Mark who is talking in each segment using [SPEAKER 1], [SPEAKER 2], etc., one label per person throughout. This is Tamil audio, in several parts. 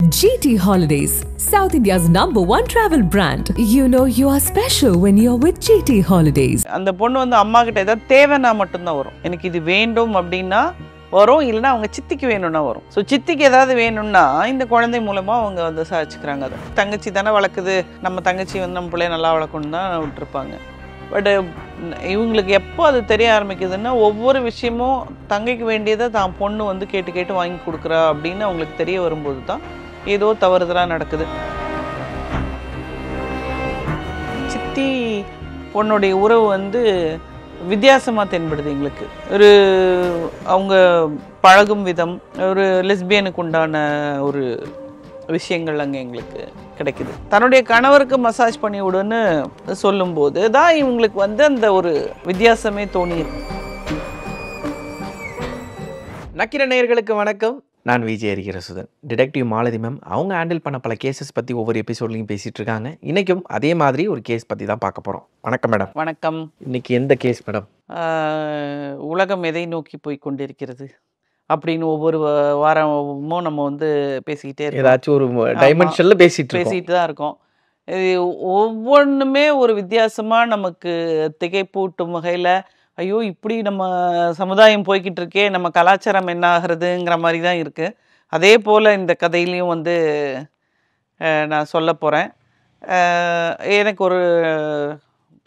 [SPEAKER 1] GT Holidays, South India's #1 travel brand. You know you are special when you're with GT Holidays.
[SPEAKER 2] அந்த பொண்ணு வந்து அம்மா கிட்ட ஏதாவது தேவைன்னா மட்டும்தான் வரும். எனக்கு இது வேண்டும் அப்படின்னா வரும், இல்லைன்னா அவங்க சித்திக்கு வேணும்னா வரும். ஸோ சித்திக்கு ஏதாவது வேணும்னா இந்த குழந்தை மூலமா அவங்க வந்து சாதிச்சுக்கிறாங்க. அதை தங்கச்சி தானே வளர்க்குது, நம்ம தங்கச்சி வந்து நம்ம பிள்ளைய நல்லா வளர்க்கணும் தான் விட்டுருப்பாங்க. பட் இவங்களுக்கு எப்போ அது தெரிய ஆரம்பிக்குதுன்னா ஒவ்வொரு விஷயமும் தங்கைக்கு வேண்டியதை தான் பொண்ணு வந்து கேட்டு கேட்டு வாங்கி கொடுக்குறா அப்படின்னு அவங்களுக்கு தெரிய வரும்போது தான் ஏதோ தவறுதலாக நடக்குது. சித்தி பொண்ணுடைய உறவு வந்து வித்தியாசமாக தென்படுது எங்களுக்கு. அவங்க பழகும் விதம், ஒரு லெஸ்பியனுக்கு உண்டான ஒரு விஷயங்கள் அங்கே எங்களுக்கு கிடைக்குது. தன்னுடைய கணவருக்கு மசாஜ் பண்ணி விடுன்னு சொல்லும்போது தான் இவங்களுக்கு வந்து அந்த ஒரு வித்தியாசமே தோணியிருக்கு.
[SPEAKER 3] நக்கிர நேயர்களுக்கு வணக்கம். நான் விஜய் ஹரிஹரசுதன். டிடெக்டிவ் மாலதி மேம் அவங்க ஹேண்டில் பண்ண பல கேசஸ் பற்றி ஒவ்வொரு எபிசோட்லையும் பேசிகிட்டு இருக்காங்க. இன்றைக்கும் அதே மாதிரி ஒரு கேஸ் பற்றி தான் பார்க்க போகிறோம். வணக்கம் மேடம்.
[SPEAKER 2] வணக்கம்.
[SPEAKER 3] இன்றைக்கி எந்த கேஸ் மேடம்?
[SPEAKER 2] உலகம் எதை நோக்கி போய் கொண்டிருக்கிறது அப்படின்னு ஒவ்வொரு வாரமும் நம்ம வந்து பேசிக்கிட்டே இருக்கோம்.
[SPEAKER 3] ஏதாச்சும் ஒரு டைமென்ஷனில் பேசிட்டு
[SPEAKER 2] தான் இருக்கோம். இது ஒவ்வொன்றுமே ஒரு வித்தியாசமாக நமக்கு திகைப்பூட்டும் வகையில், ஐயோ இப்படி நம்ம சமுதாயம் போய்கிட்டு இருக்கே, நம்ம கலாச்சாரம் என்ன ஆகிறதுங்கிற மாதிரி தான் இருக்குது. அதே போல் இந்த கதையிலையும் வந்து நான் சொல்ல போகிறேன். எனக்கு ஒரு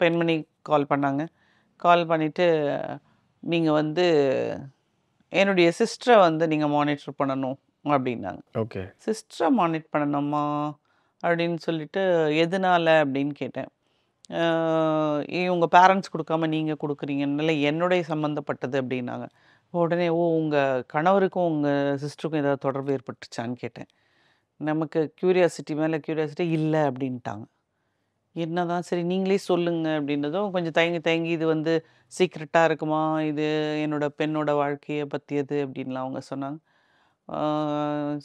[SPEAKER 2] பெண்மணி கால் பண்ணாங்க. கால் பண்ணிவிட்டு, நீங்கள் வந்து என்னுடைய சிஸ்டரை வந்து நீங்கள் மானிட்டர் பண்ணணும் அப்படின்னாங்க.
[SPEAKER 3] ஓகே.
[SPEAKER 2] சிஸ்டரை மானிட்டர் பண்ணணுமா அப்படின்னு சொல்லிட்டு, எதனால அப்படின்னு கேட்டேன். உங்கள் பேரண்ட்ஸ் கொடுக்காம நீங்கள் கொடுக்குறீங்கனால என்னுடைய சம்மந்தப்பட்டது அப்படின்னாங்க. உடனே உங்கள் கணவருக்கும் உங்கள் சிஸ்டருக்கும் ஏதாவது தொடர்பு ஏற்பட்டுச்சான்னு கேட்டேன். நமக்கு க்யூரியாசிட்டி மேலே க்யூரியாசிட்டி இல்லை அப்படின்ட்டாங்க. என்னதான், சரி நீங்களே சொல்லுங்கள் அப்படின்றதும் கொஞ்சம் தயங்கி இது வந்து சீக்ரெட்டாக இருக்குமா, இது என்னோட பெண்ணோட வாழ்க்கையை பற்றியது அப்படின்லாம் அவங்க சொன்னாங்க.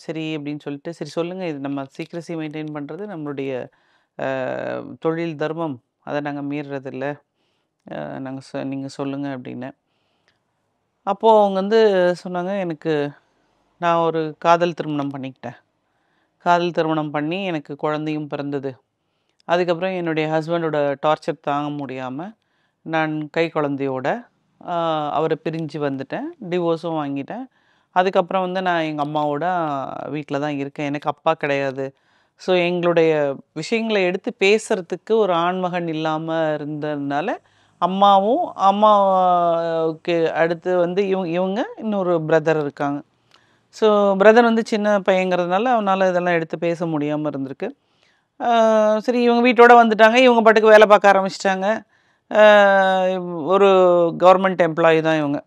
[SPEAKER 2] சரி அப்படின்னு சொல்லிட்டு, சரி சொல்லுங்கள், இது நம்ம சீக்ரெசி மெயின்டைன் பண்ணுறது நம்மளுடைய தொழில் தர்மம், அதை நாங்கள் மீறுறதில்ல, நீங்கள் சொல்லுங்கள் அப்படின்னு. அப்போது அவங்க வந்து சொன்னாங்க, எனக்கு நான் ஒரு காதல் திருமணம் பண்ணிக்கிட்டேன். காதல் திருமணம் பண்ணி எனக்கு குழந்தையும் பிறந்தது. அதுக்கப்புறம் என்னுடைய ஹஸ்பண்டோட டார்ச்சர் தாங்க முடியாமல் நான் கை குழந்தையோட அவரை பிரிஞ்சு வந்துட்டேன். டிவோர்ஸும் வாங்கிட்டேன். அதுக்கப்புறம் வந்து நான் எங்கள் அம்மாவோட வீட்டில் தான் இருக்கேன். எனக்கு அப்பா கிடையாது. ஸோ எங்களுடைய விஷயங்களை எடுத்து பேசுகிறதுக்கு ஒரு ஆண்மகன் இல்லாமல் இருந்ததுனால அம்மாவுக்கு அடுத்து வந்து இவங்க இன்னொரு பிரதர் இருக்காங்க. ஸோ பிரதர் வந்து சின்ன பையங்கிறதுனால அவனால் இதெல்லாம் எடுத்து பேச முடியாமல் இருந்திருக்கு. சரி இவங்க வீட்டோட வந்துட்டாங்க. இவங்க பாட்டுக்கு வேலை பார்க்க ஆரம்பிச்சிட்டாங்க. ஒரு கவர்மெண்ட் எம்ப்ளாயி தான் இவங்க.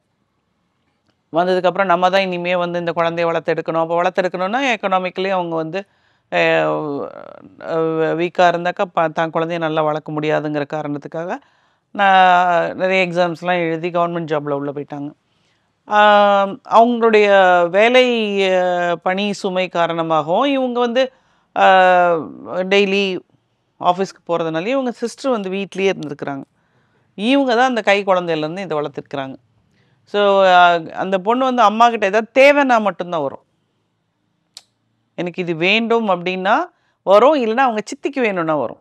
[SPEAKER 2] வந்ததுக்கப்புறம் நம்ம தான் இனிமேல் வந்து இந்த குழந்தைய வளர்த்தெடுக்கணும். அப்போ வளர்த்தெடுக்கணுன்னா எக்கனாமிக்கலி அவங்க வந்து வீக்காக இருந்தாக்கா தான் குழந்தைய நல்லா வளர்க்க முடியாதுங்கிற காரணத்துக்காக நான் நிறைய எக்ஸாம்ஸ்லாம் எழுதி கவர்மெண்ட் ஜாபில் உள்ளே போயிட்டாங்க. அவங்களுடைய வேலை பணி சுமை காரணமாகவும் இவங்க வந்து டெய்லி ஆஃபீஸ்க்கு போகிறதுனால இவங்க சிஸ்டர் வந்து வீட்லேயே இருந்துருக்குறாங்க. இவங்க தான் அந்த கை குழந்தையிலேருந்து இதை வளர்த்துருக்குறாங்க. ஸோ அந்த பொண்ணு வந்து அம்மா கிட்ட ஏதாவது தேவைன்னா மட்டும்தான் வரும். எனக்கு இது வேண்டும் அப்படின்னா வரும், இல்லைன்னா அவங்க சித்திக்கு வேணும்னா வரும்.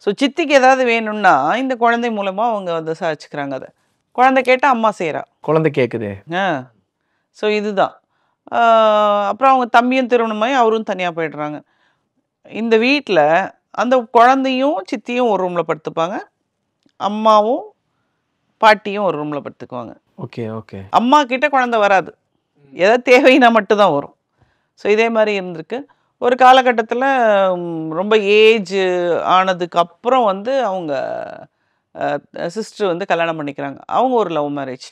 [SPEAKER 2] ஸோ சித்திக்கு ஏதாவது வேணும்னா இந்த குழந்தை மூலமாக அவங்க வந்து சாதிச்சுக்கிறாங்க. அதை குழந்தை கேட்டால் அம்மா செய்கிறா,
[SPEAKER 3] குழந்தை கேட்குது.
[SPEAKER 2] ஸோ இதுதான். அப்புறம் அவங்க தம்பியும் திருமணமாகி அவரும் தனியாக போய்டுறாங்க. இந்த வீட்டில் அந்த குழந்தையும் சித்தியும் ஒரு ரூமில் படுத்துப்பாங்க, அம்மாவும் பாட்டியும் ஒரு ரூமில் படுத்துக்குவாங்க.
[SPEAKER 3] Okay okay.
[SPEAKER 2] அம்மா கிட்ட குழந்தை வராது, ஏதாவது தேவைன்னா மட்டும்தான் வரும். ஸோ இதே மாதிரி இருந்திருக்கு. ஒரு காலகட்டத்தில் ரொம்ப ஏஜ் ஆனதுக்கு அப்புறம் வந்து அவங்க சிஸ்டர் வந்து கல்யாணம் பண்ணிக்கிறாங்க. அவங்க ஒரு லவ் மேரேஜ்,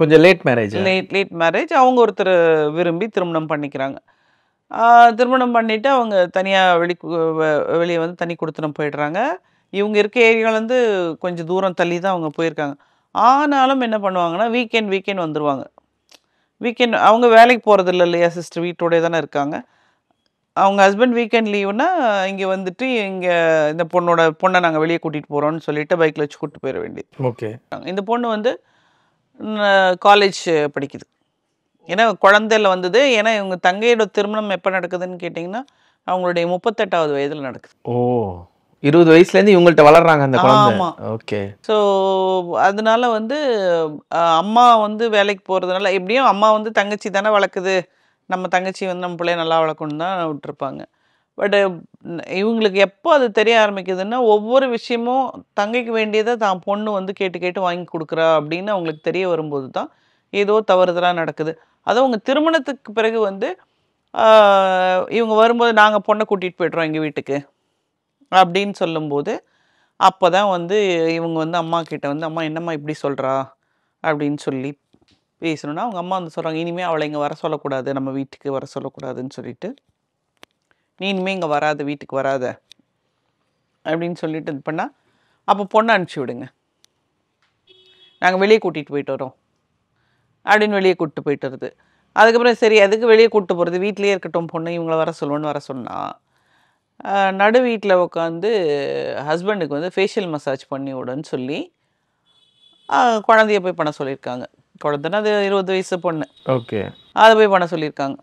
[SPEAKER 3] கொஞ்சம் லேட் மேரேஜ்.
[SPEAKER 2] அவங்க ஒருத்தர் விரும்பி திருமணம் பண்ணிக்கிறாங்க. திருமணம் பண்ணிவிட்டு அவங்க தனியாக வெளியே வந்து தனி கொடுத்துனம் போயிடுறாங்க. இவங்க இருக்க ஏரியாவிலேருந்து கொஞ்சம் தூரம் தள்ளி தான் அவங்க போயிருக்காங்க. ஆனாலும் என்ன பண்ணுவாங்கன்னா வீக்கெண்ட் வந்துடுவாங்க. அவங்க வேலைக்கு போகிறது இல்லையா, சிஸ்டர் வீட்டோடய தானே இருக்காங்க. அவங்க ஹஸ்பண்ட் வீக்கெண்ட் லீவுனா இங்கே வந்துட்டு இங்கே இந்த பொண்ணை நாங்கள் வெளியே கூட்டிகிட்டு போகிறோன்னு சொல்லிட்டு பைக்கில் வச்சு கூப்பிட்டு போயிட வேண்டியது.
[SPEAKER 3] ஓகே.
[SPEAKER 2] இந்த பொண்ணு வந்து காலேஜ் படிக்குது. ஏன்னா குழந்தையில வந்தது. ஏன்னா இவங்க தங்கையோட திருமணம் எப்போ நடக்குதுன்னு கேட்டிங்கன்னா அவங்களுடைய 38வது வயதில் நடக்குது.
[SPEAKER 3] ஓ 20 வயசுலேருந்து இவங்கள்ட்ட வளர்றாங்க அந்த குழந்தை.
[SPEAKER 2] ஆமாம்.
[SPEAKER 3] ஓகே.
[SPEAKER 2] ஸோ அதனால வந்து அம்மா வந்து வேலைக்கு போகிறதுனால எப்படியும் அம்மா வந்து தங்கச்சி தானே வளர்க்குது, நம்ம தங்கச்சி வந்து நம்ம பிள்ளைய நல்லா வளர்க்கணுன்னு தான் விட்டுருப்பாங்க. பட் இவங்களுக்கு எப்போ அது தெரிய ஆரம்பிக்குதுன்னா ஒவ்வொரு விஷயமும் தங்கைக்கு வேண்டியதை தான் பொண்ணு வந்து கேட்டு கேட்டு வாங்கி கொடுக்குறா அப்படின்னு அவங்களுக்கு தெரிய வரும்போது தான் ஏதோ தவறுதலாக நடக்குது. அதுவும் அவங்க திருமணத்துக்கு பிறகு வந்து இவங்க வரும்போது நாங்கள் பொண்ணை கூட்டிகிட்டு போய்ட்றோம் எங்கள் வீட்டுக்கு அப்படின்னு சொல்லும்போது அப்போ தான் வந்து இவங்க வந்து அம்மா கிட்ட வந்து அம்மா என்னம்மா இப்படி சொல்கிறா அப்படின்னு சொல்லி பேசணுன்னா அவங்க அம்மா வந்து சொல்கிறாங்க, இனிமேல் அவளை இங்கே வர சொல்லக்கூடாது, நம்ம வீட்டுக்கு வர சொல்லக்கூடாதுன்னு சொல்லிட்டு, நீ இனிமேல் இங்கே வராத, வீட்டுக்கு வராத அப்படின்னு சொல்லிட்டு இது பண்ணால் அப்போ பொண்ணை அனுப்பிச்சி விடுங்க, நாங்கள் வெளியே கூட்டிகிட்டு போயிட்டு வரோம் அப்படின்னு வெளியே கூப்பிட்டு போயிட்டு வருது. அதுக்கப்புறம் சரி அதுக்கு வெளியே கூப்பிட்டு போகிறது, வீட்டிலேயே இருக்கட்டும் பொண்ணு, இவங்கள வர சொல்லுவோன்னு வர சொன்னால் நடு வீட்டில் உட்காந்து ஹஸ்பண்டுக்கு வந்து ஃபேஷியல் மசாஜ் பண்ணி விடுன்னு சொல்லி குழந்தைய போய் பண்ண சொல்லியிருக்காங்க. குழந்தைன்னா அது 20 வயசு பொண்ணு.
[SPEAKER 3] ஓகே.
[SPEAKER 2] அதை போய் பண்ண சொல்லியிருக்காங்க.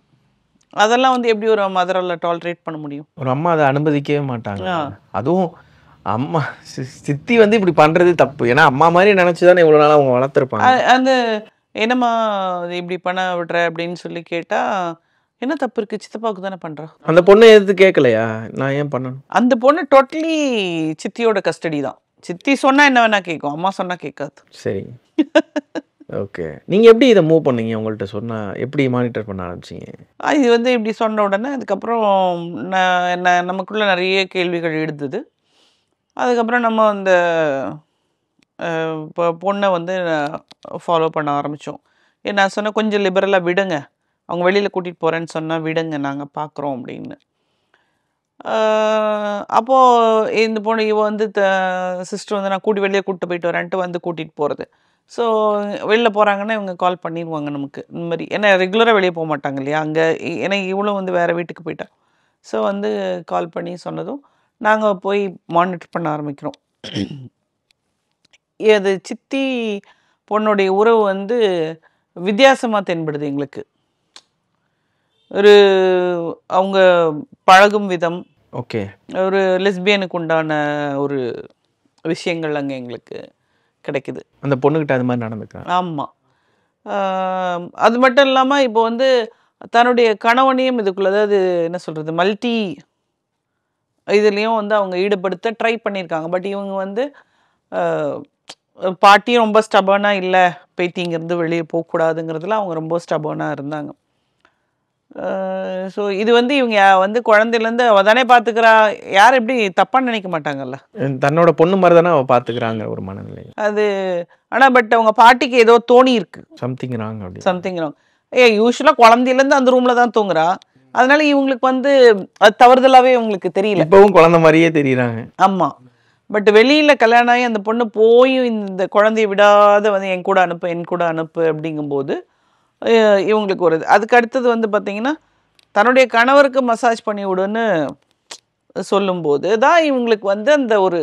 [SPEAKER 2] அதெல்லாம் வந்து எப்படி ஒரு மதரால் டாலரேட் பண்ண முடியும்?
[SPEAKER 3] ஒரு அம்மா அதை அனுமதிக்கவே மாட்டாங்க. அதுவும் அம்மா சித்தி வந்து இப்படி பண்ணுறது தப்பு. ஏன்னா அம்மா மாதிரி நினச்சி தானே இவ்வளோ நாளாக அவங்க வளர்த்துருப்பாங்க.
[SPEAKER 2] அந்த என்னம்மா இப்படி பண்ண விடுற அப்படின்னு சொல்லி கேட்டால் என்ன தப்பு இருக்குது, சித்தப்பாவுக்கு தானே பண்ணுறா.
[SPEAKER 3] அந்த பொண்ணு எது கேட்கலையா, நான் ஏன் பண்ணணும்?
[SPEAKER 2] அந்த பொண்ணு டோட்டலி சித்தியோட கஸ்டடி தான். சித்தி சொன்னால் என்ன வேணால் கேட்கும், அம்மா சொன்னால் கேட்காது. சரி.
[SPEAKER 3] ஓகே. நீங்கள் எப்படி இதை மூவ் பண்ணீங்க? உங்கள்கிட்ட சொன்னால் எப்படி மானிட்டர் பண்ண ஆரம்பிச்சிங்க?
[SPEAKER 2] இது வந்து இப்படி சொன்ன உடனே அதுக்கப்புறம் நமக்குள்ளே நிறைய கேள்விகள் எழுதுது. அதுக்கப்புறம் நம்ம அந்த இப்போ பொண்ணை வந்து ஃபாலோ பண்ண ஆரம்பித்தோம். நான் சொன்னேன் கொஞ்சம் லிபரலாக விடுங்க, அவங்க வெளியில் கூட்டிகிட்டு போகிறேன்னு சொன்னால் விடுங்க, நாங்கள் பார்க்குறோம் அப்படின்னு. அப்போது இந்த பொண்ணு இவ வந்து சிஸ்டர் வந்து நான் வெளியே கூப்பிட்டு போயிட்டு வரேன்ட்டு வந்து கூட்டிகிட்டு போகிறது. ஸோ வெளில போகிறாங்கன்னா இவங்க கால் பண்ணிடுவாங்க நமக்கு இந்த மாதிரி. ஏன்னா ரெகுலராக வெளியே போக மாட்டாங்க இல்லையா அங்கே, ஏன்னா இவ்வளோ வந்து வேறு வீட்டுக்கு போயிட்டா. ஸோ வந்து கால் பண்ணி சொன்னதும் நாங்கள் போய் மானிட்டர் பண்ண ஆரம்பிக்கிறோம். அது சித்தி பொண்ணுடைய உறவு வந்து வித்தியாசமாக தென்படுது எங்களுக்கு. ஒரு அவங்க பழகும் விதம்,
[SPEAKER 3] ஓகே,
[SPEAKER 2] ஒரு லெஸ்பியனுக்கு உண்டான ஒரு விஷயங்கள் அங்கே எங்களுக்கு கிடைக்குது.
[SPEAKER 3] அந்த பொண்ணுக்கிட்ட அது மாதிரி நடந்துக்கிறாங்க.
[SPEAKER 2] ஆமாம். அது மட்டும் இல்லாமல் இப்போ வந்து தன்னுடைய கணவனையும் இதுக்குள்ள, அதாவது என்ன சொல்கிறது, மல்டி இதுலேயும் வந்து அவங்க ஈடுபடுத்த ட்ரை பண்ணியிருக்காங்க. பட் இவங்க வந்து பாட்டியும் ரொம்ப ஸ்டபர்னாக இல்லை, பேத்திங்கிறது வெளியே போகக்கூடாதுங்கிறதுல அவங்க ரொம்ப ஸ்டபர்னாக இருந்தாங்க. ஸோ இது வந்து இவங்க வந்து குழந்தையிலேருந்து அவள் தானே பார்த்துக்கிறா, யார் எப்படி தப்பாக நினைக்க மாட்டாங்கல்ல,
[SPEAKER 3] தன்னோட பொண்ணு மாதிரி தானே அவள் பார்த்துக்கிறாங்க ஒரு மனநிலை அது.
[SPEAKER 2] ஆனால் பட் அவங்க பாட்டிக்கு ஏதோ தோணி இருக்கு,
[SPEAKER 3] சம்திங் ராங் அப்படி,
[SPEAKER 2] சம்திங் ராங். யூஸ்வலாக குழந்தையிலேருந்து அந்த ரூமில் தான் தூங்குறா, அதனால இவங்களுக்கு வந்து அது தவறுதலாகவே இவங்களுக்கு தெரியல,
[SPEAKER 3] இப்போவும் குழந்தை மாதிரியே தெரியுறாங்க.
[SPEAKER 2] ஆமாம். பட் வெளியில் கல்யாணம் ஆகி அந்த பொண்ணு போய் இந்த குழந்தைய விடாத வந்து என் கூட அனுப்பு அப்படிங்கும்போது இவங்களுக்கு ஒரு அதுக்கு அடுத்தது வந்து பார்த்திங்கன்னா தன்னுடைய கணவருக்கு மசாஜ் பண்ணி விடுன்னு சொல்லும்போது தான் இவங்களுக்கு வந்து அந்த ஒரு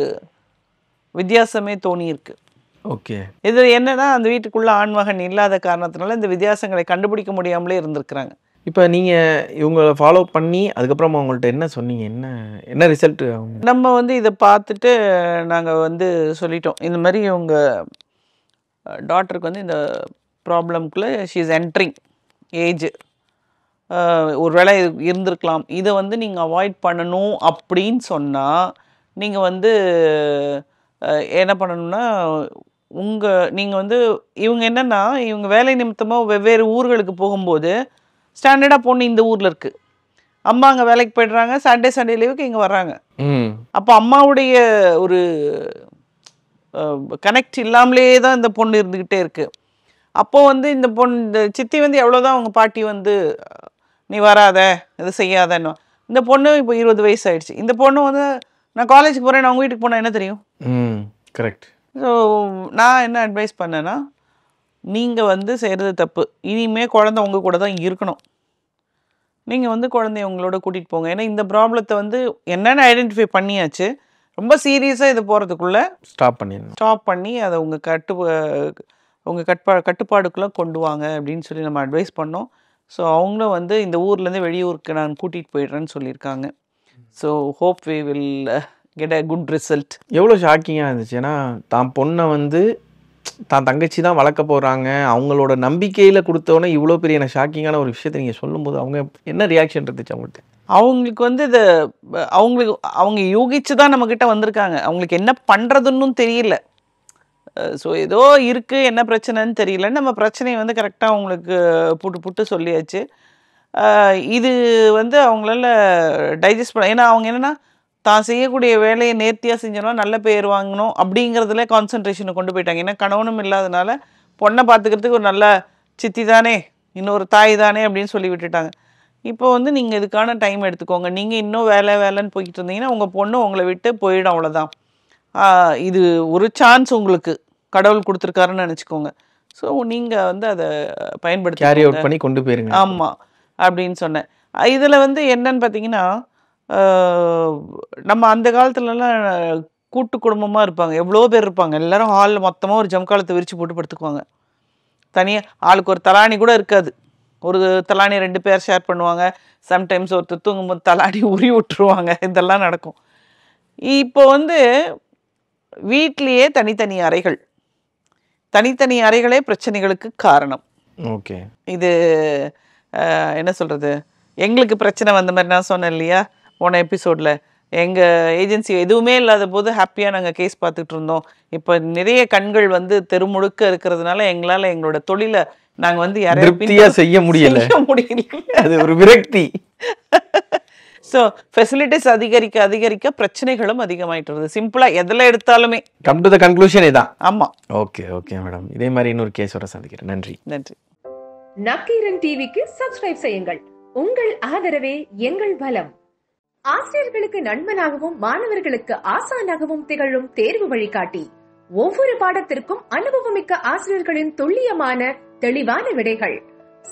[SPEAKER 2] வித்தியாசமே தோணியிருக்கு.
[SPEAKER 3] ஓகே.
[SPEAKER 2] இது என்னன்னா அந்த வீட்டுக்குள்ளே ஆண்மகன் இல்லாத காரணத்தினால இந்த வித்தியாசங்களை கண்டுபிடிக்க முடியாமலே இருந்திருக்கிறாங்க.
[SPEAKER 3] இப்போ நீங்கள் இவங்களை ஃபாலோ பண்ணி அதுக்கப்புறம் அவங்கள்ட்ட என்ன சொன்னீங்க, என்ன ரிசல்ட்டு?
[SPEAKER 2] நம்ம வந்து இதை பார்த்துட்டு நாங்கள் வந்து சொல்லிட்டோம், இந்த மாதிரி இவங்க டாட்டருக்கு வந்து இந்த ப்ராப்ளம்குள்ளே ஷீ இஸ் என்ட்ரிங் ஏஜ், ஒரு வேளை இருந்திருக்கலாம், இதை வந்து நீங்கள் அவாய்ட் பண்ணணும் அப்படின்னு சொன்னால் நீங்கள் வந்து என்ன பண்ணணும்னா நீங்கள் வந்து இவங்க என்னென்னா இவங்க வேலை நிமித்தமாக வெவ்வேறு ஊர்களுக்கு போகும்போது ஸ்டாண்டர்டாக பொண்ணு இந்த ஊரில் இருக்குது, அம்மா அங்கே வேலைக்கு போய்ட்றாங்க, சண்டே லீவுக்கு இங்கே வர்றாங்க. அப்போ அம்மாவுடைய ஒரு கனெக்ட் இல்லாமலே தான் இந்த பொண்ணு இருந்துக்கிட்டே இருக்குது. அப்போது வந்து இந்த சித்தி வந்து எவ்வளோதான் அவங்க பாட்டி வந்து நீ வராத இது செய்யாதன்னு, இந்த பொண்ணு இப்போ 20 வயசு ஆயிடுச்சு, இந்த பொண்ணு வந்து நான் காலேஜுக்கு போகிறேன், நான் அவங்க வீட்டுக்கு போனால் என்ன தெரியும்?
[SPEAKER 3] கரெக்ட்.
[SPEAKER 2] ஸோ நான் என்ன அட்வைஸ் பண்ணேன்னா, நீங்கள் வந்து செய்கிறது தப்பு, இனிமேல் குழந்தை உங்கள் கூட தான் இருக்கணும், நீங்கள் வந்து குழந்தைய உங்களோட கூட்டிகிட்டு போங்க. ஏன்னா இந்த ப்ராப்ளத்தை வந்து என்னென்னு ஐடென்டிஃபை பண்ணியாச்சு, ரொம்ப சீரியஸாக இது போகிறதுக்குள்ளே ஸ்டாப் பண்ணி அதை உங்கள் உங்கள் கட்டுப்பாடுக்குள்ளே கொண்டு வாங்க அப்படின்னு சொல்லி நம்ம அட்வைஸ் பண்ணோம். ஸோ அவங்களும் வந்து இந்த ஊர்லேருந்து வெளியூருக்கு நான் கூட்டிகிட்டு போயிடுறேன்னு சொல்லியிருக்காங்க. So hope we will get a good result.
[SPEAKER 3] எவ்வளோ ஷாக்கிங்காக இருந்துச்சு. ஏன்னா தான் பொண்ணை வந்து தான் தங்கச்சி தான் வளர்க்க போகிறாங்க, அவங்களோட நம்பிக்கையில் கொடுத்தோன்னே இவ்வளோ பெரிய ஷாக்கிங்கான ஒரு விஷயத்தை நீங்கள் சொல்லும்போது அவங்க என்ன ரியாக்ஷன் இருந்துச்சு அவங்கள்ட்ட?
[SPEAKER 2] அவங்களுக்கு வந்து இதை அவங்க யூகிச்சு தான் நம்மக்கிட்ட வந்திருக்காங்க. அவங்களுக்கு என்ன பண்ணுறதுன்னு தெரியல. ஸோ ஏதோ இருக்குது, என்ன பிரச்சனைன்னு தெரியல. நம்ம பிரச்சனையை வந்து கரெக்டாக அவங்களுக்கு புட்டு சொல்லியாச்சு. இது வந்து அவங்களால டைஜஸ்ட் பண்ண, ஏன்னா அவங்க என்னென்னா தான் செய்யக்கூடிய வேலையை நேர்த்தியாக செஞ்சோன்னா நல்ல பேர் வாங்கணும் அப்படிங்கிறதுல கான்சன்ட்ரேஷனை கொண்டு போயிட்டாங்க. ஏன்னா கணவனும் இல்லாதனால பொண்ணை பார்த்துக்கிறதுக்கு ஒரு நல்ல சித்தி தானே, இன்னொரு தாய் தானே அப்படின்னு சொல்லி விட்டுட்டாங்க. இப்போ வந்து நீங்கள் இதுக்கான டைம் எடுத்துக்கோங்க. நீங்கள் இன்னும் வேலைன்னு போய்கிட்டு இருந்தீங்கன்னா உங்கள் பொண்ணு உங்களை விட்டு போயிடும், அவ்வளோதான். இது ஒரு சான்ஸ் உங்களுக்கு கடவுள் கொடுத்துருக்காருன்னு நினச்சிக்கோங்க. ஸோ நீங்கள் வந்து அதை பயன்படுத்தி
[SPEAKER 3] கேரி அவுட் பண்ணி கொண்டு போயிருங்க.
[SPEAKER 2] ஆமாம் அப்படின்னு சொன்னேன். இதில் வந்து என்னன்னு பார்த்தீங்கன்னா, நம்ம அந்த காலத்துலலாம் கூட்டு குடும்பமாக இருப்பாங்க, எவ்வளோ பேர் இருப்பாங்க. எல்லோரும் ஹாலில் மொத்தமாக ஒரு ஜம்காலத்தை விரித்து போட்டு படுத்துக்குவாங்க. தனியாக ஆளுக்கு ஒரு தலாணி கூட இருக்காது. ஒரு தலாணி 2 பேர் ஷேர் பண்ணுவாங்க. சம்டைம்ஸ் ஒருத்தர் தூங்கும்போது தலாணி உரி விட்டுருவாங்க. இதெல்லாம் நடக்கும். இப்போ வந்து வீட்லேயே தனித்தனி அறைகள், தனித்தனி அறைகளே பிரச்சனைகளுக்கு காரணம்.
[SPEAKER 3] ஓகே,
[SPEAKER 2] இது என்ன சொல்கிறது, எங்களுக்கு பிரச்சனை வந்த மாதிரி நான் சொன்னேன் இல்லையா போன எபிசோடில். எங்கள் ஏஜென்சி எதுவுமே இல்லாத போது ஹாப்பியாக நாங்கள் கேஸ் பார்த்துட்டு இருந்தோம். இப்போ நிறைய கண்கள் வந்து தெருமுழுக்க இருக்கிறதுனால எங்களால் எங்களோட தொழிலை நாங்கள் வந்து
[SPEAKER 3] யாரையும் செய்ய முடியல. அது ஒரு விரக்தி.
[SPEAKER 2] ஸோ ஃபெசிலிட்டிஸ் அதிகரிக்க பிரச்சனைகளும் அதிகமாயிட்டு வருது. சிம்பிளாக எதில் எடுத்தாலுமே
[SPEAKER 3] கம் டு த கன்க்ளூஷன் இதான்.
[SPEAKER 2] ஆமாம்.
[SPEAKER 3] ஓகே மேடம், இதே மாதிரி இன்னொரு கேஸோட சந்திக்கிறேன். நன்றி.
[SPEAKER 4] நக்கீரன் டிவிக்கு சப்ஸ்கிரைப் செய்யுங்கள். உங்கள் ஆதரவே எங்கள் பலம். ஆசிரியர்களுக்கு நண்பனாகவும் மாணவர்களுக்கு ஆசானாகவும் திகழும் தேர்வு வழிகாட்டி. ஒவ்வொரு பாடத்திற்கும் அனுபவமிக்க ஆசிரியர்களின் துல்லியமான தெளிவான விடைகள்.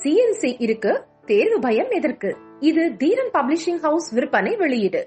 [SPEAKER 4] CNC இருக்கு, தேர்வு பயம் எதற்கு? இது தீரன் பப்ளிஷிங் ஹவுஸ் விற்பனை வெளியீடு.